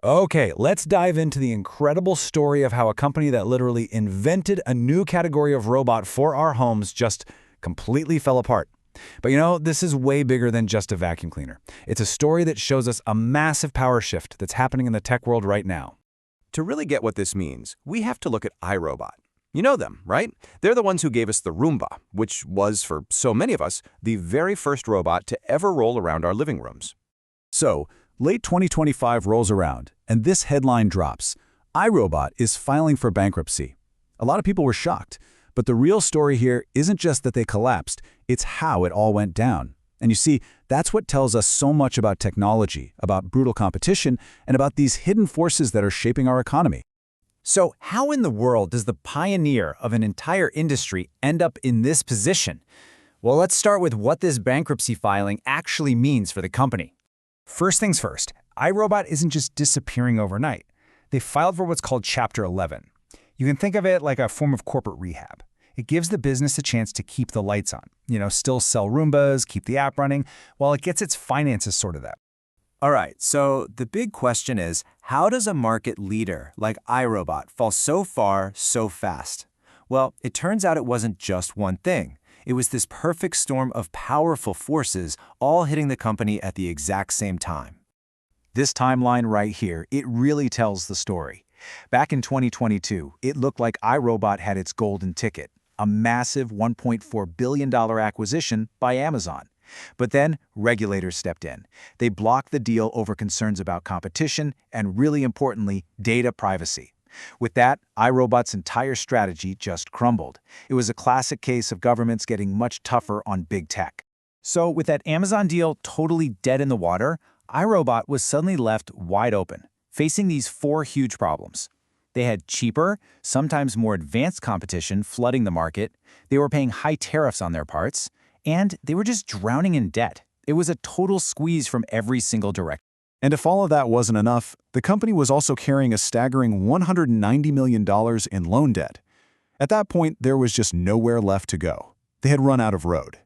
Okay, let's dive into the incredible story of how a company that literally invented a new category of robot for our homes just completely fell apart. But this is way bigger than just a vacuum cleaner. It's a story that shows us a massive power shift that's happening in the tech world right now. To really get what this means, we have to look at iRobot. You know them, right? They're the ones who gave us the Roomba, which was, for so many of us, the very first robot to ever roll around our living rooms. So, late 2025 rolls around, and this headline drops. iRobot is filing for bankruptcy. A lot of people were shocked, but the real story here isn't just that they collapsed, it's how it all went down. And you see, that's what tells us so much about technology, about brutal competition, and about these hidden forces that are shaping our economy. So how in the world does the pioneer of an entire industry end up in this position? Well, let's start with what this bankruptcy filing actually means for the company. First things first, iRobot isn't just disappearing overnight. They filed for what's called Chapter 11. You can think of it like a form of corporate rehab. It gives the business a chance to keep the lights on, still sell Roombas, keep the app running, while it gets its finances sorted out. All right, so the big question is, how does a market leader like iRobot fall so far, so fast? Well, it turns out it wasn't just one thing. It was this perfect storm of powerful forces all hitting the company at the exact same time. This timeline right here, it really tells the story. Back in 2022, it looked like iRobot had its golden ticket, a massive $1.4 billion acquisition by Amazon. But then, regulators stepped in. They blocked the deal over concerns about competition and, really importantly, data privacy. With that, iRobot's entire strategy just crumbled. It was a classic case of governments getting much tougher on big tech. So with that Amazon deal totally dead in the water, iRobot was suddenly left wide open, facing these four huge problems. They had cheaper, sometimes more advanced competition flooding the market, they were paying high tariffs on their parts, and they were just drowning in debt. It was a total squeeze from every single direction. And if all of that wasn't enough, the company was also carrying a staggering $190 million in loan debt. At that point, there was just nowhere left to go. They had run out of road.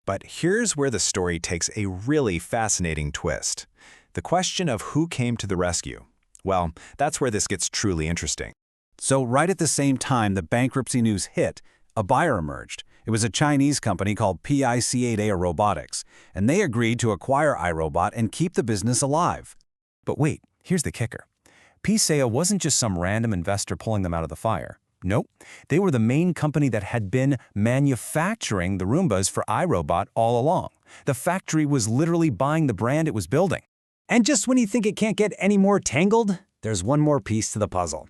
But here's where the story takes a really fascinating twist. The question of who came to the rescue. Well, that's where this gets truly interesting. So right at the same time the bankruptcy news hit, a buyer emerged. It was a Chinese company called PICEA Robotics, and they agreed to acquire iRobot and keep the business alive. But wait, here's the kicker. PICEA wasn't just some random investor pulling them out of the fire. Nope, they were the main company that had been manufacturing the Roombas for iRobot all along. The factory was literally buying the brand it was building. And just when you think it can't get any more tangled, there's one more piece to the puzzle.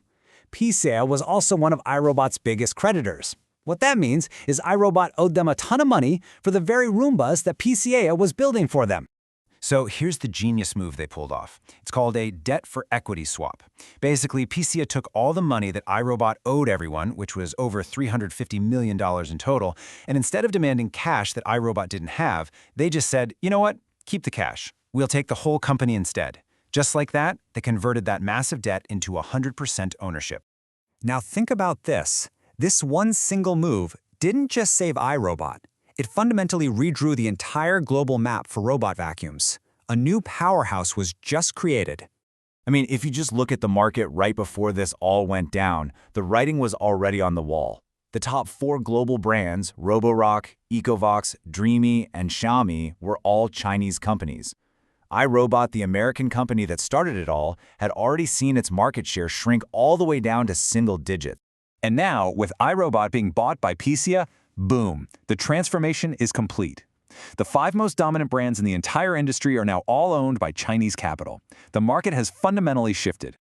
PICEA was also one of iRobot's biggest creditors. What that means is iRobot owed them a ton of money for the very Roombas that PICEA was building for them. So here's the genius move they pulled off. It's called a debt-for-equity swap. Basically, PICEA took all the money that iRobot owed everyone, which was over $350 million in total, and instead of demanding cash that iRobot didn't have, they just said, you know what, keep the cash. We'll take the whole company instead. Just like that, they converted that massive debt into 100% ownership. Now think about this. This one single move didn't just save iRobot. It fundamentally redrew the entire global map for robot vacuums. A new powerhouse was just created. I mean, if you just look at the market right before this all went down, the writing was already on the wall. The top 4 global brands, Roborock, Ecovox, Dreamy, and Xiaomi, were all Chinese companies. iRobot, the American company that started it all, had already seen its market share shrink all the way down to single digits. And now, with iRobot being bought by PICEA, boom, the transformation is complete. The 5 most dominant brands in the entire industry are now all owned by Chinese capital. The market has fundamentally shifted.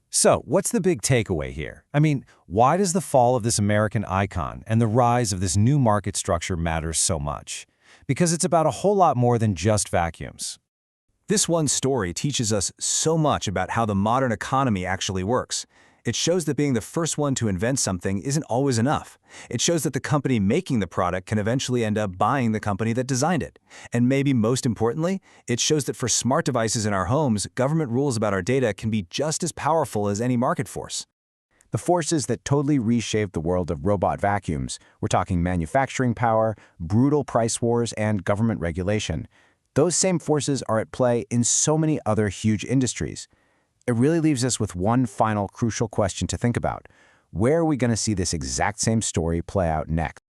So, what's the big takeaway here? I mean, why does the fall of this American icon and the rise of this new market structure matter so much? Because it's about a whole lot more than just vacuums. This one story teaches us so much about how the modern economy actually works. It shows that being the first one to invent something isn't always enough. It shows that the company making the product can eventually end up buying the company that designed it. And maybe most importantly, it shows that for smart devices in our homes, government rules about our data can be just as powerful as any market force. The forces that totally reshaped the world of robot vacuums, we're talking manufacturing power, brutal price wars, and government regulation. Those same forces are at play in so many other huge industries. It really leaves us with one final crucial question to think about. Where are we going to see this exact same story play out next?